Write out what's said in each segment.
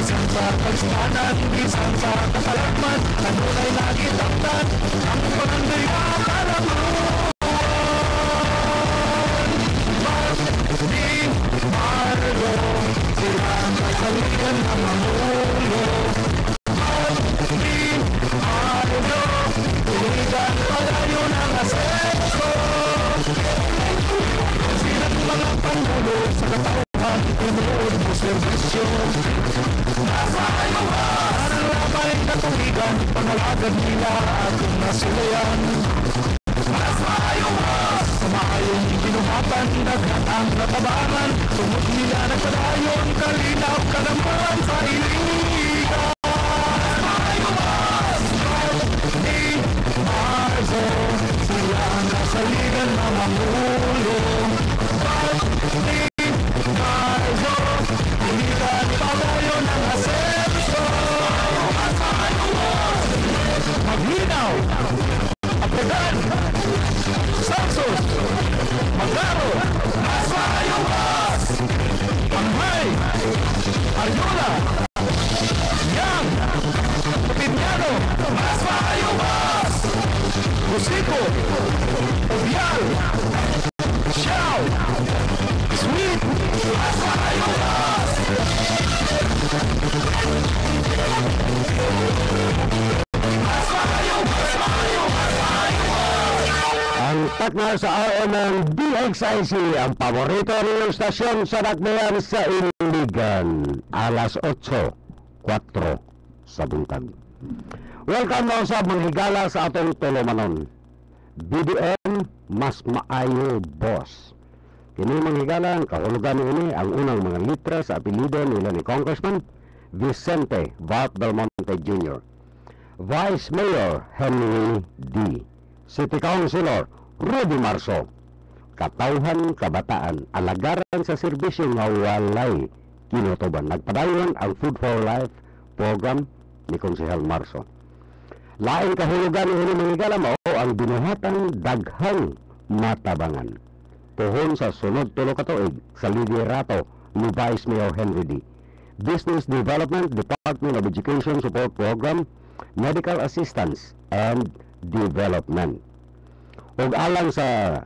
bisan sa pagsipanan, bisan sa kasalagman, kanunay lagi taktan, ang pananday makalaman. Di Margo, silang kasaligan ng mamulo. Di Margo, tuligan palayo ng asenso. Silang mga pangulo sa katauhan, tinuod mo servisyo. Nasa ayuhan, ang labay katuligan, panalagad nila atong nasulayan. Nasa ayuhan, sumayong binumatan, naghatang natabangan, sumot nila nagpadayon, kalinaw ka naman sa iligan. Nasa ayuhan, di Margo, silang kasaligan ng mamulo. Di Margo, iligan palayo ng asenso. Maglinaw, apegan, Sansos, Magaro, Nasa Ayuwas, Panghay, Aryola, Yang, Pinyano, Nasa Ayuwas, Musico, Obial, Xiao, Sweet, Nasa Ayuwas. Ang partner sa RO ng DXIC, ang paborito rin stasyon sa Dakbayan sa Iligan, alas 8:04 sa buntag. Welcome na sa manghigala sa atong tulumanon. BDM, mas maayo boss. Kini manghigala ang kahulugan ini ang unang mga litra sa apelido nila ni Congressman Vicente Valt Belmonte Jr., Vice Mayor Henry D., City Councilor Rudy Marso, Katauhan Kabataan, alagaran sa serbisyo nga walay kinutuban. Nagpadayon ang Food for Life program ni Konsehal Marso. Lain kahulugan ni manghigala mao ang binuhatang daghang matabangan. Puhon sa sunod tulo ka tuig sa liderato ni Vice Mayor Henry D. Business Development, Department of Education Support Program, Medical Assistance and Development. Ug alang sa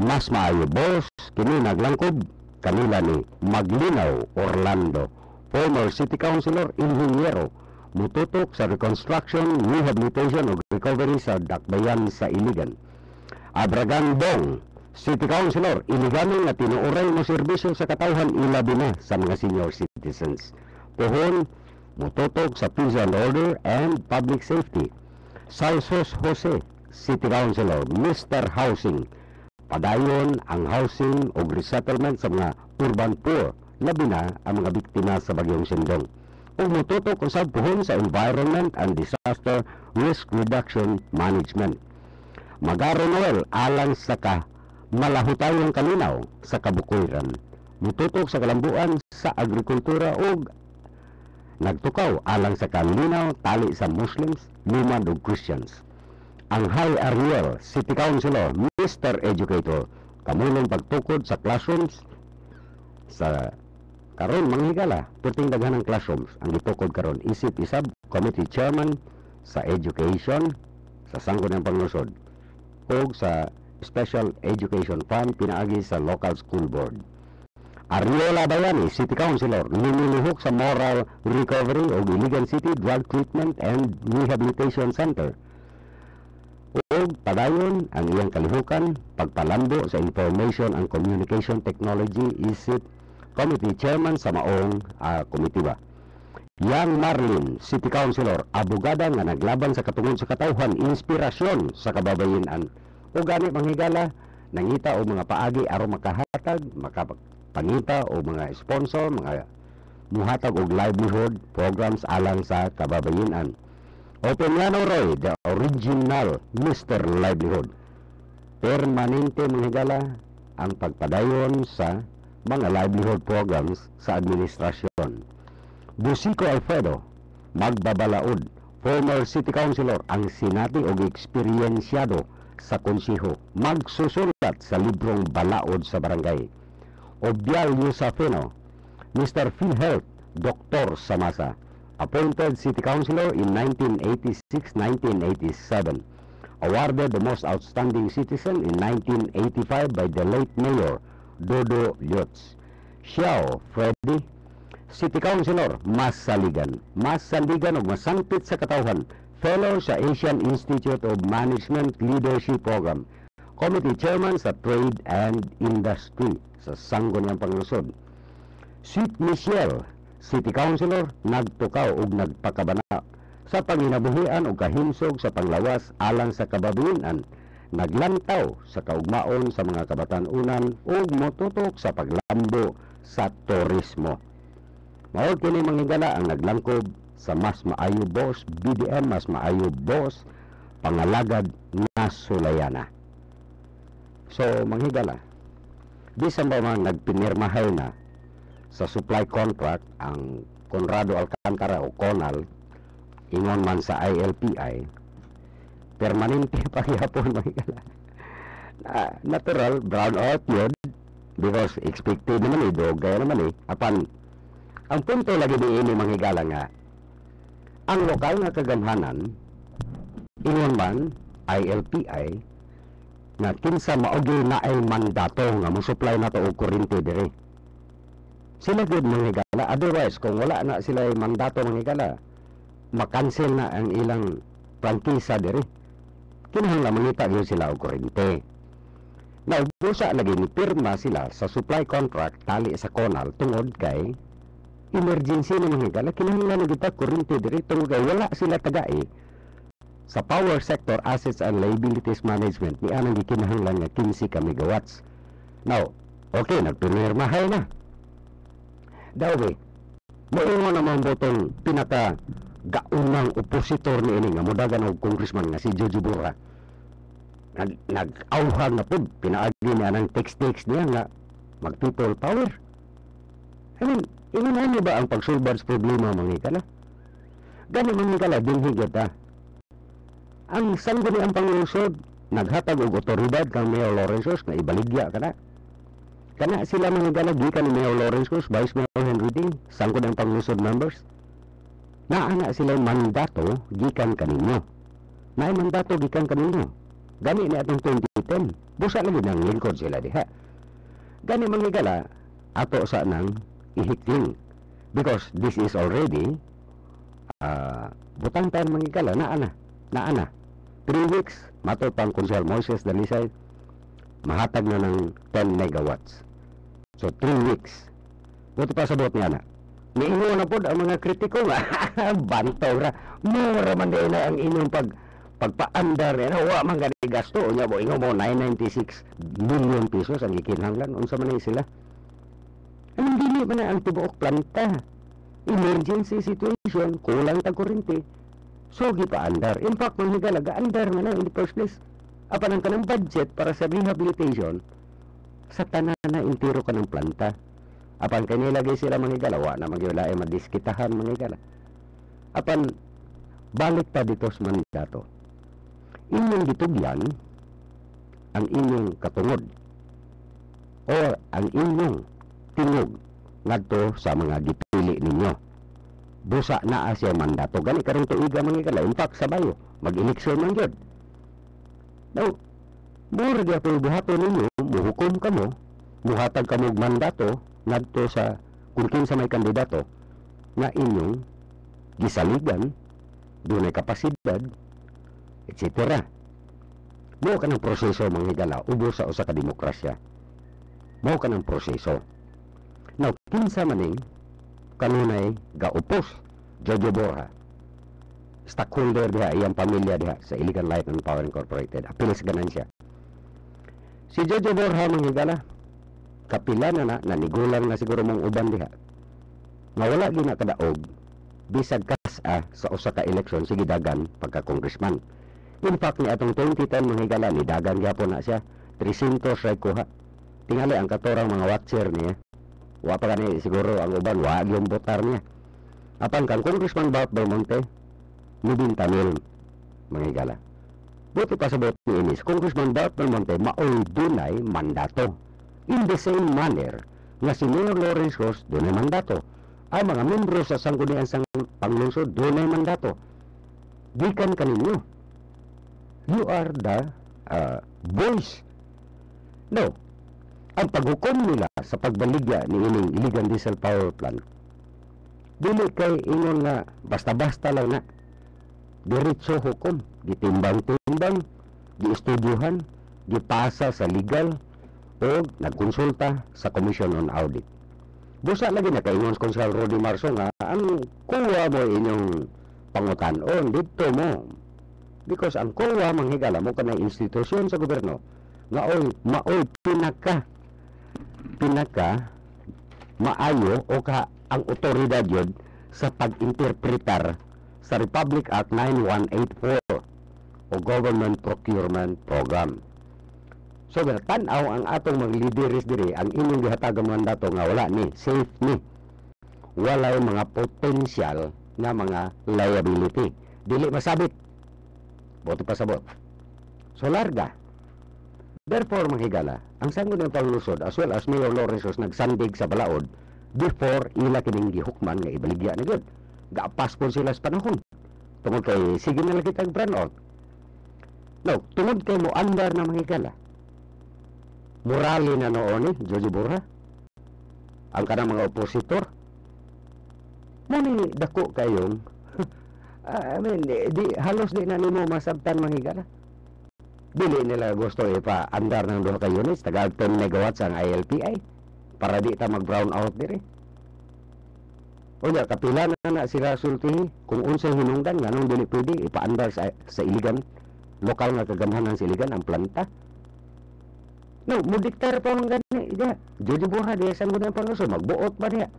mas maayo boss, kini naglangkob kanila ni Maglinaw Orlando, former City Councilor, Inhinyero, mututok sa reconstruction, rehabilitation ug recovery sa Dakbayan sa Iligan. Abragan Bong, City Councilor, Iliganon nga tinuoray mo serbisyo sa katawhan ilabi na sa mga senior citizens. Puhon, mututok sa peace and order and public safety. Salsos Jose, City Councilor, Mr. Housing, padayon ang housing o resettlement sa mga urban poor, labi na ang mga biktima sa bagyong Sindong. O mututok usab puhon sa environment and disaster risk reduction management. Magaro Noel alang sa malahutayong kalinaw sa kabukuran. Mututok sa kalambuan sa agrikultura o nagtukaw alang sa kalinaw tali sa Muslims, lumad ug Christians. Ang High Ariel, City Councilor, Mr. Educator, kamulong pagtukod sa classrooms sa karon manghigala, puting daghanang classrooms ang gitukod karon. Isip isab committee chairman sa education sa Sangguniang Panglungsod o sa Special Education Fund pinaagi sa Local School Board. Ariola Bayani, City Councilor, lumilihok sa Moral Recovery o Iligan City Drug Treatment and Rehabilitation Center. O padayon ang iyang kalihukan pagpalambo sa Information and Communication Technology isip Committee Chairman sa maong komitiba. Yang Marlin, City Councilor, abogada nga naglaban sa katungod sa katawhan, inspirasyon sa kababayenan. O gani manghigala, nangita o mga paagi aron makahatag, makapangita o mga sponsor, mga muhatag og livelihood programs alang sa kababayenan. Opiniano Roy, the original Mr. Livelihood. Permanente manghigala ang pagpadayon sa mga livelihood programs sa administrasyon. Busico Alfredo, magbabalaod, former City Councilor, ang sinati og eksperyensyado sa konsiho, magsusulat sa librong balaod sa barangay. Obial Yusafino, Mr. PhilHealth, Dr. Samasa, appointed city councilor in 1986-1987, awarded the most outstanding citizen in 1985 by the late mayor Dodo Lutz. Xiao Freddy, city councilor, Masaligan ug masangpit sa katawhan, fellow sa Asian Institute of Management Leadership Program, committee chairman sa Trade and Industry sa Sangguniang Panglungsod. Sweet Michelle, city councilor, nagtukaw ug nagpakabana sa panginabuhian ug kahimsog sa panglawas alang sa kababayenan, naglantaw sa kaugmaon sa mga kabatan-unan ug motutok sa paglambo sa turismo. Mao kini manghigala ang naglangkob sa Mas Maayo Boss BDM, Mas Maayo Boss Pangalagad na Sulayana. So manghigala, bisan ba man nagpinirmahay na sa supply contract ang Conrado Alcantara o Conal, ingon man sa ILPI, permanente pa gyapon manghigala. Natural brown out yun because expected naman gaya naman apan ang punto lagi diini manghigala nga ang lokal nga kagamhanan ingon man ILPI nga kinsa maogi na ay mandato nga mo-supply na to og kuryente diri. Sila gud manghigala, otherwise kung wala na sila ay mandato manghigala, makancel na ang ilang prangkisa diri. Kinahanglan mangita gyud sila og kuryente. Naubusa lagi ni pirma sila sa supply contract tali sa Conal tungod kay emergency na manghigala, kinahanglan na kita kuryente diri tungod kay wala sila tagai sa power sector assets and liabilities management ni anang gikinahanglan nga 15 ka megawatts. Now, okay, nagpinirmahay na. Dawi, moingon naman botong pinaka gaunang opositor ni ini nga mudagan og congressman nga si Jojo Borja. Nag-auhang na pud, pinaagi niya ng text niya nga mag-people power. I mean, ingon niyo ba ang pagsulbad sa problema manghigala? Gani manghigala din higit ang sangguniang panglungsod naghatag og otoridad kang Mayor Lorenzos na ibaligya kana sila manghigala gikan ni Mayor Lorenzos, Vice Mayor Henry Ding, sangguniang panglungsod members naa sila mandato gikan kaninyo, naay mandato gikan kaninyo. Gani ni atong 2010 busa lagi nang lingkod sila diha. Gani manghigala ato sa nang ihikling because this is already butang tayo manghigala naa na 3 weeks mato pang Konsehal Moises Dalisay mahatag na ng 10 megawatts. So 3 weeks buti pa sabot nga na niingon na po ang mga kritiko nga bantaw ra mura man din na ang inyong pagpaandar na wa man gani gasto nya mo ingon mo 996 billion pesos ang ikinahanglan unsa man sila. Anong dili man ang tibuok planta, emergency situation, kulang tag kuryente, so gipaandar. In fact, manghigala gaandar man in the first place. Apan ang kanang budget para sa rehabilitation sa tanan na intiro ka ng planta. Apan kanilagay sila manghigala, wa na magyula ay madiskitahan manghigala. Apan balik pa dito sa mandato. Inyong gitugyan ang inyong katungod o ang inyong tingog ngadto sa mga gipili ninyo. Busa na siya mandato. Gani karong tuiga manghigala. In fact, sabayo, mag-eleksyon man yun. Now, mura di ako buhato ninyo, muhukom ka mo, muhatag ka mo mandato ngadto sa kung kinsa may kandidato na inyong gisaligan, dunay kapasidad, etc. Mao ka ng proseso manghigala, ubos sa usa ka demokrasya. Mao ka ng proseso. Now, kinsa maning kanunay gaupos Jojo Borja, stockholder diha, iyang pamilya diha sa Iligan Light and Power Incorporated, apil sa ganansya. Si Jojo Borja manghigala, kapila na nanigulang na siguro mong uban diha, nga wala gina kadaog, bisag kas-a sa usa ka eleksyon, sige dagan pagka-congressman. In fact, ni atong 2010 manghigala, ni dagan gyapon na siya, 300 ray kuha. Tingali ang katorang mga watcher niya, wa pa gani siguro ang uban wa yung botar niya. Apan kang Congressman Bart Belmonte nibinta mil manghigala. Buti pa sa bot ni inis, Congressman Bart Belmonte maoy dunay mandato. In the same manner nga si Mayor Lawrence Ross dunay mandato. ang mga membro sa sanggunian sang panglungsod dunay mandato gikan kaninyo. You are the voice. No, ang paghukom nila sa pagbaligya ni ining iligan diesel power plant dili kay ingon nga basta-basta lang na diretso hukom, gitimbang-timbang, giestudyohan, gipasa sa legal o nagkonsulta sa Commission on Audit. Busa lagi na kaingon sa Konsehal Rodi Marso nga ang kuwa mo inyong pangutan-on dito mo. Because ang kuwa manghigala mo kanay institusyon sa gobyerno nga maoy pinaka maayo o ka ang otoridad yun sa pag-interpretar sa Republic Act 9184 o Government Procurement Program. So, tanaw ang atong mga lideres diri, ang inyong gihatagang mandato nga wala ni, safe ni. Walay mga potential na mga liability. Dili masabit. Boto pasabot. So, larga. Therefore, mahigala, ang sangguniang panglusod as well as Mayor Lorenzo nagsandig sa balaod before ila kining gihukman nga ibaligya ni good. Gaapas po sila sa panahon. Tungod kay, sige na lang kitang brand out. No, tungod kay mo andar na mahigala. Morali na noon Jojo Borja, ang kanang mga opositor, nani dako kayong, halos di na nimo masabtan mahigala. Dili nila gusto ipa-andar ng 2 ka units, tagal 10 megawatts ang ILPI, para di ta mag-brown out diri. O niya, kapila na sila sultihi, kung unsang hinungdan, nga nung dili pwede ipa-andar sa iligan, lokal nga kagamhanan sa iligan, ang planta. No, mudiktar pa ng gani. Jojo Borja diya sa mga panguso. Magbuot ba diya?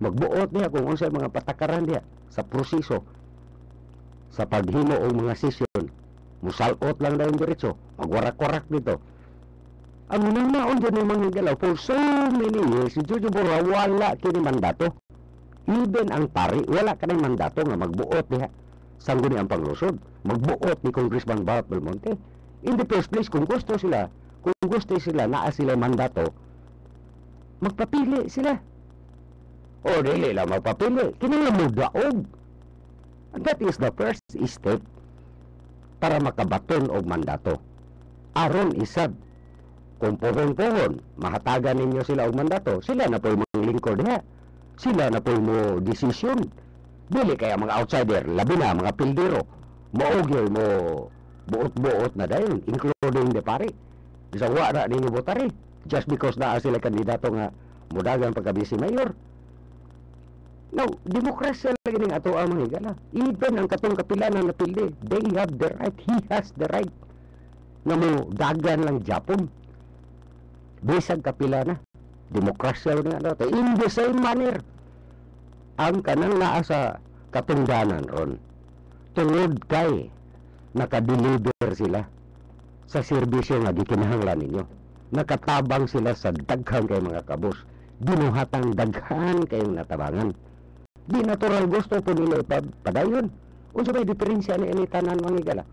Magbuot diya kung unsay mga patakaran diya sa proseso. Sa paghimo o mga sesyon. Musalot lang daw yung diretso. Magwarak-warak dito. Ang nanaon dyan yung mga galaw, for so many years, si Jojo Borja wala kini mandato. Even ang pari, wala ka na mandato nga magbuot diya. Sangguni ang panglusod. Magbuot ni Congressman Bart Belmonte. In the first place, kung gusto sila naa sila mandato, magpapili sila. O dili lang magpapili, kinahanglan mo daog. And that is the first step para makabaton og mandato. Aron isab, kung pohon-pohon, mahatagan ninyo sila og mandato, sila na po'y mga lingkod diha. Sila na po'y mo desisyon. Dili kaya mga outsider, labi na mga pildero, maugyoy mo buot-buot na dayon, including the pari. Bisa wala ninyo botari just because naa sila kandidato nga mudagan pagkabisi mayor. No, demokrasya lagi ning ato ang mga higala. Even ang katong kapilanan na pildi, they have the right, he has the right nga mo dagan lang Japon. Bisag kapilana, demokrasya lang nga ato. In the same manner, ang kanang naa sa katungdanan ron, tungod kay nakadeliver sila sa serbisyo nga gikinahanglan ninyo. Nakatabang sila sa daghang kay mga kabos. Ginuhatang daghan kayong natabangan. Di natural gusto po nila padayon. Unsa may diferensya ni tanan mga higala?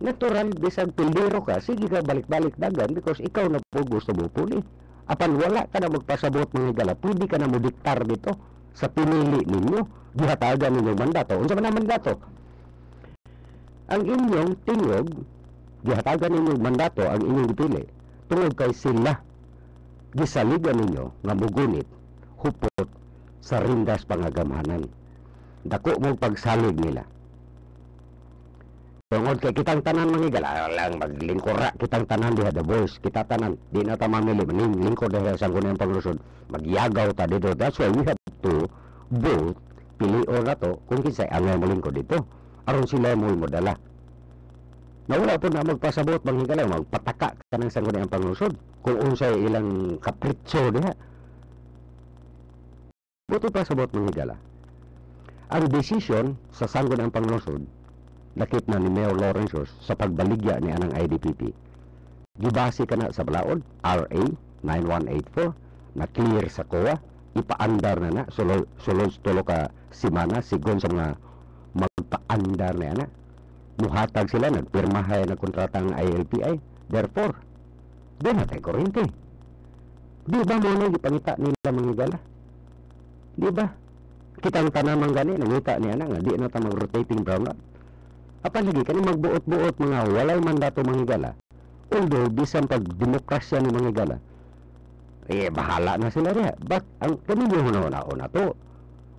Natural, bisag pildero ka, sige ka balik-balik dagan because ikaw na po gusto mo puli. Apan wala ka na magpasabot mga higala, pwede ka na mo diktar dito sa pinili ninyo. Gihatagan ninyo mandato. Unsa man ang mandato? Ang inyong tingog, gihatagan ninyo mandato ang inyong gipili tungod kay sila gisaligan ninyo nga mugunit hupot sa rindas pangagamhanan. Dako mo pagsalig nila tungod kay kitang tanan manghigala lang maglingkura kitang tanan diha the boys, kita tanan di na ta mamili maning lingkod diha sa sangguniang panglusod, magyagaw ta dito. That's why we have to vote, pilion na to kung kinsay ang malingkod dito aron sila mo modala. Nawala po na magpasabot manghigala, magpataka ka ng sangguniang panglusod kung unsay ilang kapritso diha. Buto pasabot manghigala. Ang desisyon sa sangguniang panglusod nakit na ni Mayor Lorenzo sa pagbaligya ni anang IDPP. Gibase ka na sa balaod, RA 9184, na clear sa COA, ipaandar na sulod tulo ka simana sigon sa mga magpaandar na ana. Muhatag sila, nagpirmahay na kontratang ILPI. Therefore, doon na tayo kurente. Di ba mo na ipangita nila mga higala? Di ba? Kitang tanamang gani, nangita niya na nga, di na ta mag-rotating brownout. Apan lagi, kani magbuot-buot mga walay mandato manghigala. Although, bisan pag demokrasya ni manghigala, bahala na sila rin. But, ang kami yung una-una to,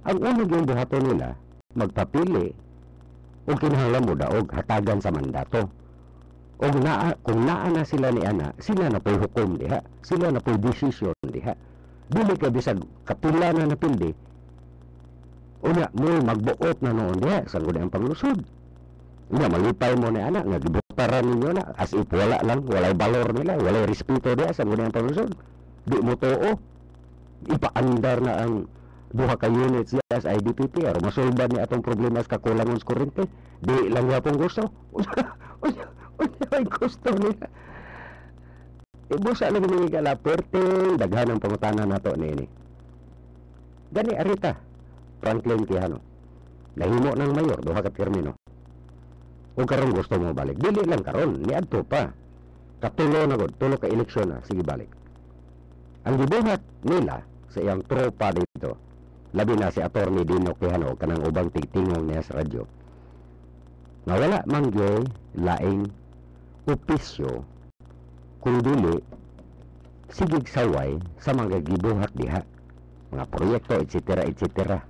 ang unang yung buhato nila, magpapili, o kinahanglan mo daog, hatagan sa mandato. O kung naa na sila ni ana, sila na po'y hukom diha, sila na po'y desisyon diha. Dili ka bisag kapila na napildi, unya mo magbuot na noon diha, sa guna ang panglusod. Unya, malipay mo ni ana, nga gibutaran ninyo na, as if wala lang, walay balor nila, walay respeto diha, sa guna ang panglusod. Di mo too, ipaandar na ang duha ka units niya sa IDPP, aron masolban niya atong problema sa kakulangon sa kuryente. Di lang niya pong gusto. Unya, may gusto nila. Ibusa lang yung gala, perting daghan ang pangutanan nato nini. Gani arita, Franklin Quijano, nahimo ng mayor, duha ka termino. O karon gusto mo balik, dili lang karon, niadto pa. Katulo na gud, tulo ka eleksyon na, sige balik. Ang gibuhat nila sa iyang tropa dito, labi na si Atty. Dino Quijano, kanang ubang tingtingong niya sa radyo, nga wala mangyoy laing opisyo kung dili sigig saway sa mga gibuhat diha, mga proyekto, etc., etc.,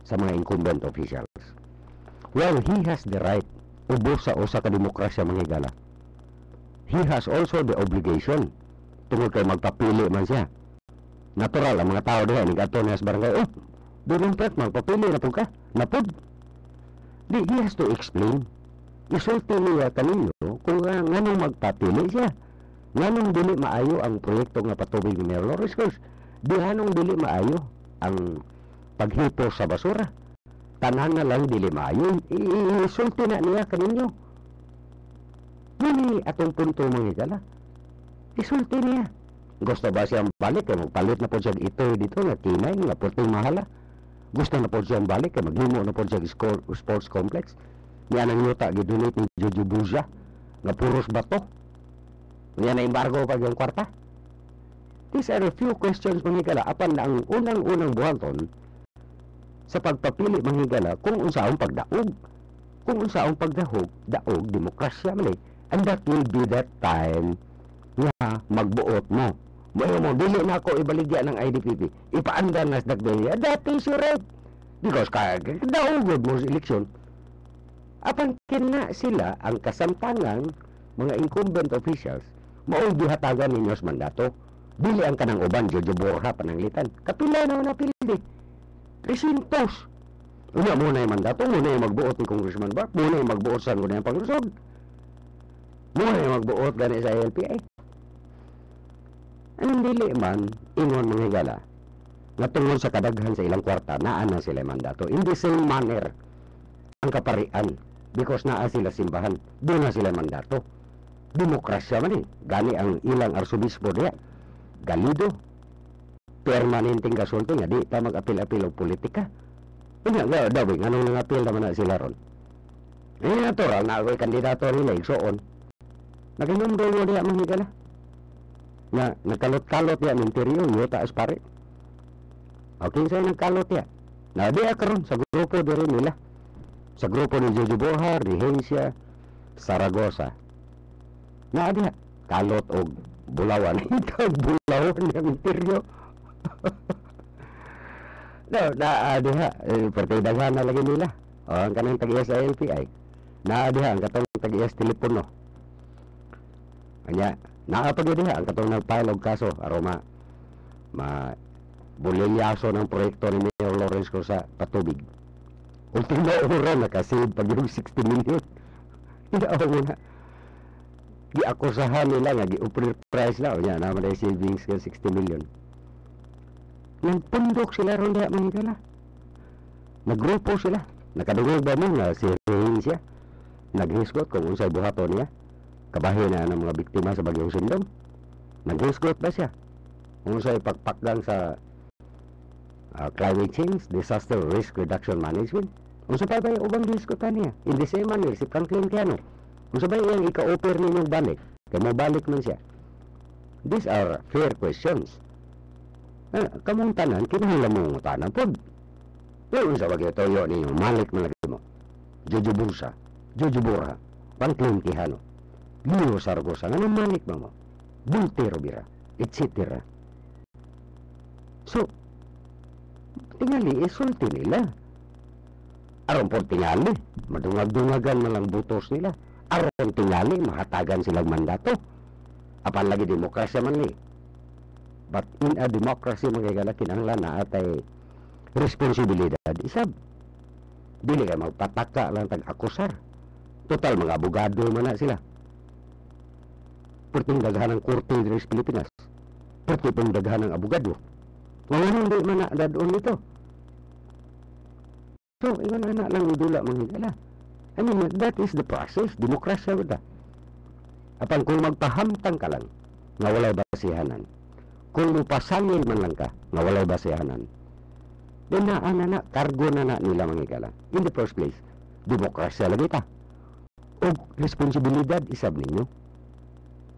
sa mga incumbent officials. Well, he has the right, ubos sa usa ka demokrasya manghigala. He has also the obligation, tungod kay magpapili man siya. Natural, ang mga tao diha, nigato niya sa barangay, doon pet, magpapili na po ka, napod. He has to explain. Isulti niya kanino kung nganong magpapili siya. Nganong dili maayo ang proyekto nga patubig ni Mayor Loris Cruz. Di anong dili maayo ang paghipo sa basura. Tanan na lang dili maayo. Isulti na niya kaninyo. Nini atong punto manghigala. Isulti niya. Gusto ba siyang balik? Kaya magpalit na po siya ito dito nga kinay nga puting mahala. Gusto na po siyang balik? Kaya maghimo na po siya sports complex. Yan ang yuta, gidunit ni Jojo Buja nga puros bato. Yan na embargo pag yung kwarta. These are a few questions manghigala. Apan na ang unang-unang buhaton sa pagpapili manghigala kung unsaong pagdaog. Kung unsaong pagdaog, demokrasya man eh. And that will be that time nga magbuot mo. Mo, dili na ako ibaligya ng IDPP. Ipaandar na sa dagdaya. That is right. Because daogod mo sa eleksyon. Apan kina sila ang kasamtangang mga incumbent officials mao'y gihatagan ninyo sa mandato. Dili ang kanang uban, Jojo Borja, pananglitan. Kapila na napildi. Resintos. Una muna yung mandato, muna yung magbuot ni Congressman Bart, muna yung magbuot sa muna yung panglusod. Muna yung magbuot gani sa LPI. Anong dili man, ingon mga higala, nga tungkol sa kadaghan sa ilang kwarta, naan na sila mandato. In the same manner, ang kaparian, because naa sila simbahan, doon na sila mandato. Demokrasya man eh. Gani ang ilang arsobispo diya. Galido. Permanenteng kasulti nga, di pa mag-apil-apil o politika. Nga, dawi, anong nang-apil naman na sila ron? Natural na ako'y kandidato nila, igsoon. Naginumdol mo diya mga higala. Nga, nagkalot-kalot yan, interior, yung taas pare. Okay, sa'yo nagkalot yan. Na diya karon sa grupo din nila. Sa grupo ni Jojo Bohar, ni Hencia, Saragosa. Na diha, kalot o bulawan. Ikaw bulawan ng interior. No, diha, pertidagan na lagi nila. O, ang kanang tag-iya sa LPI. Diha, ang katong tag-iya sa telepono. Kanya, naapag diha, ang katong nagpile og kaso, aroma, bulilyaso ng proyekto ni Mayor Lawrence ko sa patubig. Ultimo oras, nakasave pag yung 60 million. Hindi ako muna. Giakusahan nila nga, gi-offer price na, o niya, naman ay savings ka 60 million. Nagpundok sila ron diha mga higala. Naggrupo sila. Nakadungog ba mo nga si Rain siya? Naghisgot kung unsay buhaton niya. Kabahin na ng mga biktima sa Bagyong Sindong. Naghisgot ba siya? Unsay pagpakgang sa climate change, disaster risk reduction management. Unsa pa ba yung ubang hisgotan niya? In the same manner, si Franklin Quijano. Unsa ba yung ika-offer ninyong balik? Kaya mabalik man siya. These are fair questions. Kamong tanan, kinahanglan mong tanan po. Ngayon sa wag toyo ninyo, malik man lagi mo. Jojo Bursa, Jojo Bora, Franklin Quijano, Leo Sargosa, nga malik mo mo. Bulte Rovira, etc. So, tingali, isulti nila. Aron po tingali, madungag-dungagan man lang butos nila. Aron tingali, mahatagan silang mandato. Apan lagi demokrasya man li. But in a democracy, mga galakin ang lana atay responsibilidad. Isab, dili ka magpataka lang tag-akusar. Total, mga abogado man na sila. Perting daghan ng korte diri sa Pilipinas. Perting daghan ng abogado. Wala nang di man na dadoon nito. So, ingon anak lang idula manghigala. I mean, that is the process. Demokrasya ba? Apan kung magpahamtang ka lang, nga walay basihanan. Kung mupasangil man lang ka, nga walay basihanan, then na kargo na nila manghigala. In the first place, demokrasya lagi ta. O responsibilidad isab ninyo.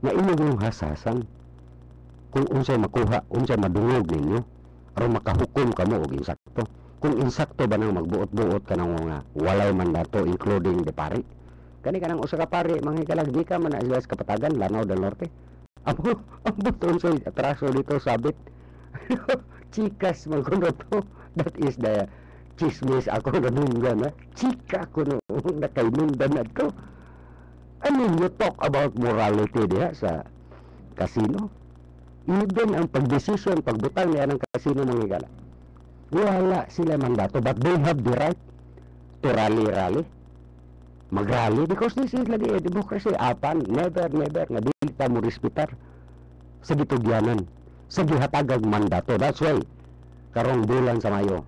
Na inyong hasasan kung unsay makuha, unsay madungog ninyo, aron makahukom kamo og insakto. Kung insakto ba nang magbuot-buot ka ng mga walay mandato including the pari. Kani ka ng usa ka pari, mga hikalag, di ka man na sa Kapatagan, Lanao del Norte. Amo, ang buton sa atraso dito, sabit. Chikas magkuno to. That is the chismis ako na nunggan. Chika ko noong nakainundan na to. I mean, you talk about morality diha sa casino. Even ang pagdesisyon, pagbutang niya ng casino, mga hikala. Wala sila mandato, but they have the right to rally. Mag-rally because this is lagi democracy. Apan, never, nga dili ta mo respetar sa gitugyanan, sa gihatagag mandato. That's why, karong bulan sa Mayo,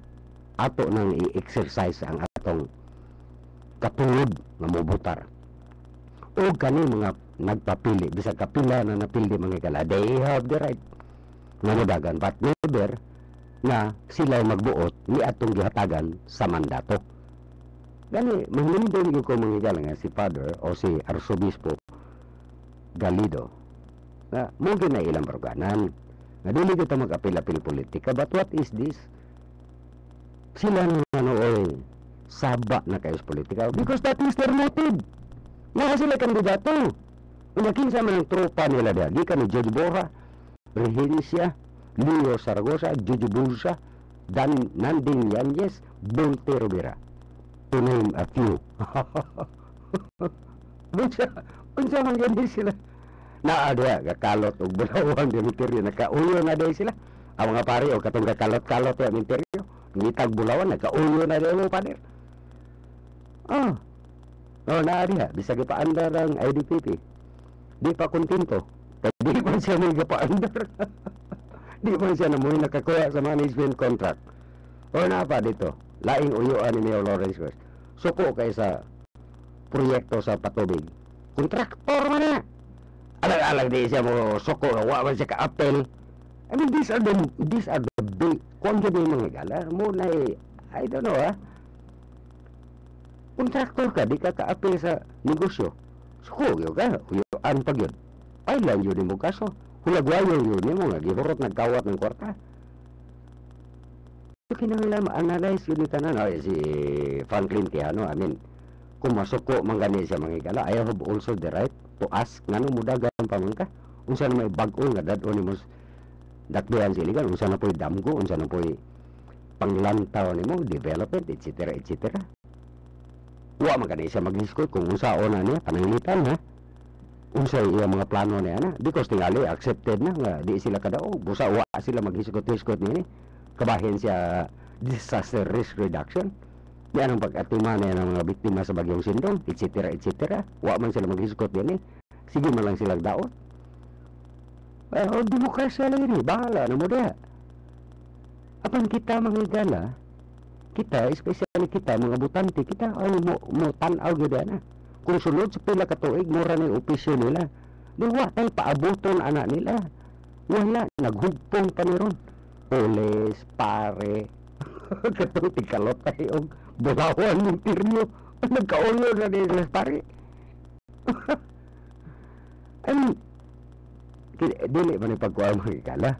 ato nang i-exercise ang atong katulod nga mobutar. O kani mga nagpapili, bisag kapila na napili mga kala, they have the right nga modagan, but never na sila magbuot ni atong gihatagan sa mandato. Gani, mahinindon ko mga kala nga si Father o si Arsobispo Galido na mungkin na ilang baruganan na dili kita mag-apil-apil politika, but what is this? Sila na saba na kayo sa politika because that is their motive. Nga sila kandidato. Umakinsa man ang tropa nila dahil ka ni George Borja, Regencia, Leo Zaragoza, Jojo Bursa, Nanding Yanez, Bulte Rovira, to name a few. Unsa man gani sila naa diha kakalot og bulawang dimiteryo, nakauyo na diha sila. Ang mga pare o katong kakalot-kalot ya dimiteryo, ngitag bulawan nakauyo na diha mo pader. Naa diha bisag ipaandar ang IDPP. Di pa kontento. Di pa siya may gapaandar. Di pa siya na muna nakakuha sa management contract. O na pa dito, laing uyuan ni Mayor Lawrence West. Suko kay sa proyekto sa patubig. Kontraktor man na. Alag-alag di siya mo suko, wa man siya ka-appel. I mean, these are the big, kung yun yung mga gala, muna I don't know kontraktor ka, di ka ka-appel sa negosyo. Suko yun ka, uyuan pag yun. Pailan yun mo kaso. Hulagwayo yun mo nga, gihurot nagkawat ng kwarta. So, kinahanglan ma-analyze yun ni tanan. Si Franklin Quijano, I mean, kung masuko man gani siya mga igala, I have also the right to ask, ngano mo dagan pa man ka? Unsa na may bag-o nga dadto ni mo dakduhan siligan, unsa na po'y damgo, unsa na po'y panglantaw ni mo, development, etc. Wa man gani siya mag-discuss kung unsa na niya, pananglitan ha? Unsa iya mga plano niya na because tingali accepted na nga di sila kadaog busa wa sila maghisikot-hisikot ni kabahin siya disaster risk reduction di anong pag-atima na ng mga biktima sa bagyong Sindong etc. Wa man sila maghisikot din sige man lang silang daot demokrasya lang ini bahala na mo diha apan kita mga igala kita especially kita mga butante kita mo tan-aw gyud na. Kung sunod sa pila katuig, mura na yung opisyo nila. Di wa tayo paabuton anak nila. Wala, naghugpong pa niron. Pulis, pare, katong tikalot tayo, bulawan ng tiryo. Nagkaulo na nila pare. I mean, dili man ipagkuha mo ikala.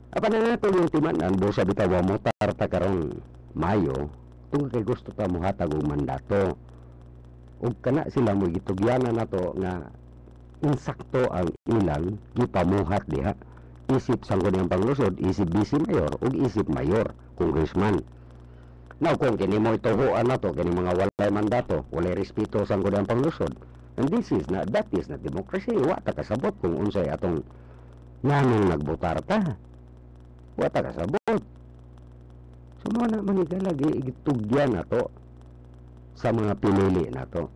Apa na nga ito yung timanan, busa bitaw wa motar ta karong Mayo, kung kay gusto ta mo hatag og mandato. Ug kana sila mo gitugyanan nato nga insakto ang ilang gipamuhat diha. Isip sangguniang panglusod, isip vice mayor ug isip mayor, congressman. Now kung kini mo ituhuan nato kini mga walay mandato, walay respeto sangguniang panglusod. And that is not democracy. Wa ta kasabot kung unsay atong nganong nagbotar ta. Wa ta kasabot. Sumo na manigala gitugyan nato sa mga pinili nato.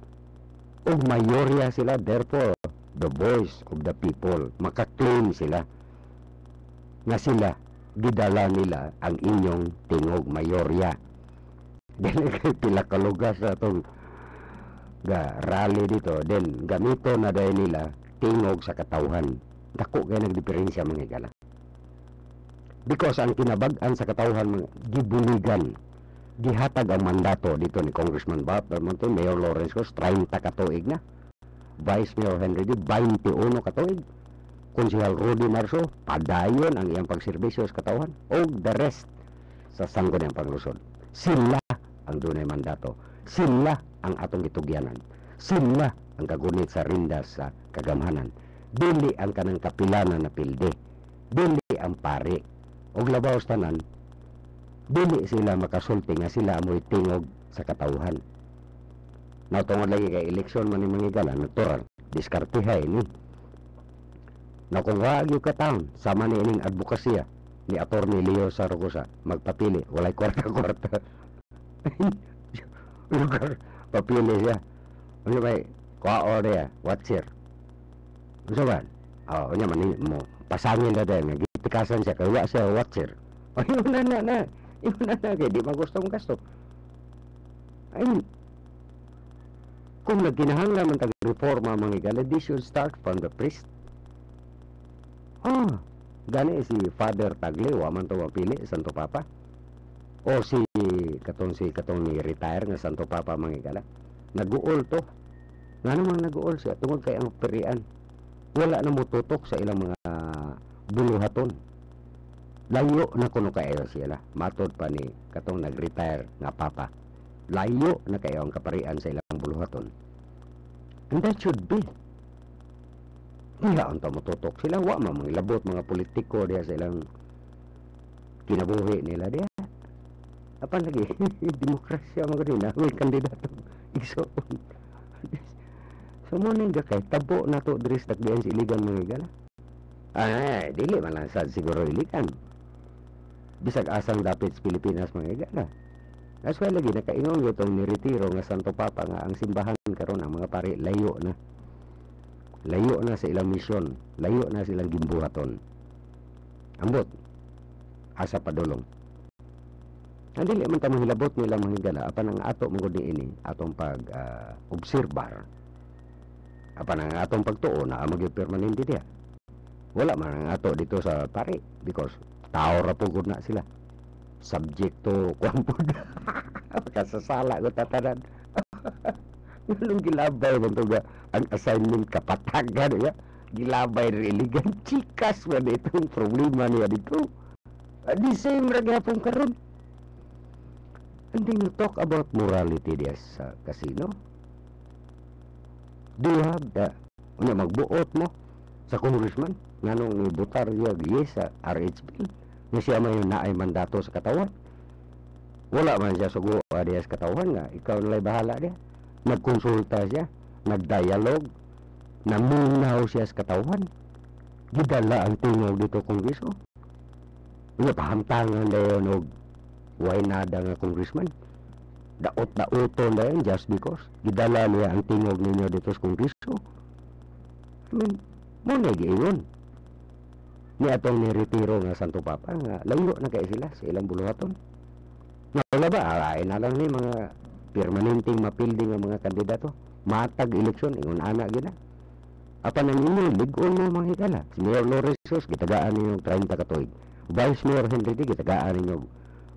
Ug mayorya sila, therefore the voice of the people, makaklaim sila nga sila gidala nila ang inyong tingog mayorya. Dili kay pila ka lugar sa atong rally dito, then gamito na dahil nila tingog sa katawhan. Dako kay nagdiferensya mga igala. Because ang kinabag-an sa katawhan mga gibuligan, gihatag ang mandato dito ni Congressman Bob Bermonte, Mayor Lawrence Cos, 30 katuig na. Vice Mayor Henry D, 21 katuig. Konsehal Rudy Marso, padayon ang iyang pagserbisyo sa katawhan. O the rest sa sangguniang panglusod. Sila ang dunay mandato. Sila ang atong gitugyanan. Sila ang kagunit sa rindas sa kagamhanan. Dili ang kanang kapilanan na pilde. Dili ang pare. Og labaw sa tanan, dili sila makasulti nga sila amoy tingog sa katawhan. Natungod lagi kay eleksyon man ni mga igala, natural, diskartihay ni. Na kung wag yung katawhan, sama ni ining advokasya ni Atty. Leo Sarogosa, magpapili, walay kwarta-kwarta. Lugar, papili siya. Ano ba, kuha niya, watcher. Ano ba? O, niya man mo, pasangin na dahil, tikasan siya, kaya siya watcher. O, yun na, kaya di magustong gasto. Ay, kung nagkinahanglan man tag-reforma mga igala, this should start from the priest. Gani si Father Tagle, waman to mapili, Santo Papa. O si katong ni retire nga Santo Papa mga igala. Nag-uol to. Nga naman nag-uol siya, tungod kay ang perian. Wala na mo tutok sa ilang mga buluhaton. Layo na kuno kayo sila. Matod pa ni katong nag-retire nga papa. Layo na kayo ang kaparian sa ilang buluhaton. And that should be. Kaya ang tamututok sila. Wa mga labot mga politiko diya sa ilang kinabuhi nila diya. Apa lagi? Demokrasya mga din. May kandidato. Igsoon. So mo nang kay tabo na to diri sa takdian si iligan mga igala. Dili man lang sad siguro iligan. Bisag asang dapit sa Pilipinas mga igala. As well lagi nakaingon gitong ni Retiro nga Santo Papa nga ang simbahan karon ang mga pare layo na. Layo na sa ilang misyon, layo na silang gimbuhaton. Ambot asa padulong. Dili man ta mahilabot nila mga igala apan ang ato mangod ini atong pag obserbar. Apan ang atong pagtuo na maging permanente diya. Wala man ang ato dito sa pare because tao ra pugod na sila. Subjekto kuampod. Kasasala ko tatanan. Yung gilabay man to ang assignment kapatagan ya. Gilabay religan chikas man itong problema niya dito. The same ra gyapon karon. And then you talk about morality diya sa casino. Do you have the magbuot mo sa congressman nganong ibutar niya yes sa RH bill na siya may naay mandato sa katawan? Wala man siya sugo diya sa katawan nga ikaw nalay bahala diya. Nagkonsulta siya, nagdialog, namunaw siya sa katawan. Gidala ang tingog dito kongreso. Pahamtangan dayon og way nada nga congressman. Daot-daoton dayon just because gidala niya ang tingog ninyo dito sa kongreso. I mean, mo na giingon. Ni atong ni Retiro nga Santo Papa nga layo na kay sila sa ilang buluhaton. Wala ba alain na lang ni mga permanenteng mapildi nga mga kandidato. Matag eleksyon ingon ana gina. Apan ang inyo lig-on mo mga higala. Si Mayor Lawrence gitagaan ninyo 30 katuig. Vice Mayor Henry D gitagaan ninyo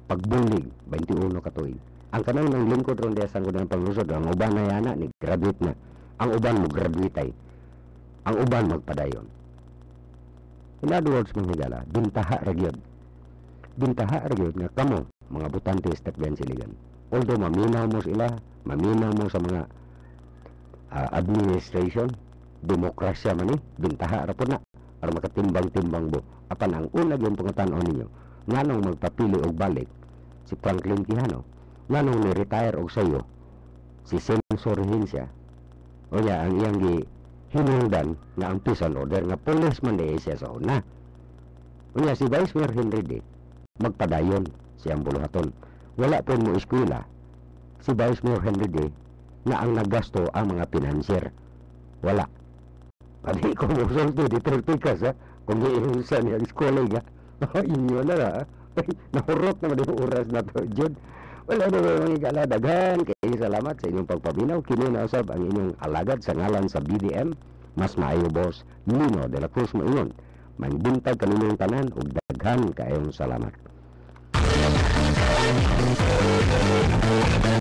pagbulig 21 katuig. Ang kanang ng lingkod ron diya sa ng panglusod, ang uban na yana ni graduate na. Ang uban mo graduate ay. Ang uban magpadayon. In other words, mga higala, bintaha ragyod. Bintaha ragyod nga kamo, mga butante sa Tagbian Siligan. Although maminaw mo sila, maminaw mo sa mga administration, demokrasya man ni, bintaha ra po na, para makatimbang-timbang bo. Apan ang unag yung pangatanon ninyo, nganong magpapili og balik, si Franklin Quijano, nganong ni-retire og sayo, si Sensor Hinsya, o niya, ang iyang hinungdan na ang peace and order nga policeman na siya sa una. O niya, si Vice Mayor Henry D. magpadayon siyang buluhaton. Wala po mo eskwela si Vice Mayor Henry D. na ang naggasto ang mga financier. Wala. Pati ko mo solto di terpikas ha. Kung iinusan niya ang eskwela nga. Inyo na ha. Nahurot naman yung oras na to, Jud. Wala na mga ikala, daghan. Kaya salamat sa inyong pagpabinaw. Kininausab ang inyong alagad sa ngalan sa BDM. Mas maayo, boss. Nino de la Cruz Maingon. Mangbintag kaninyong tanan ug daghan kayong salamat.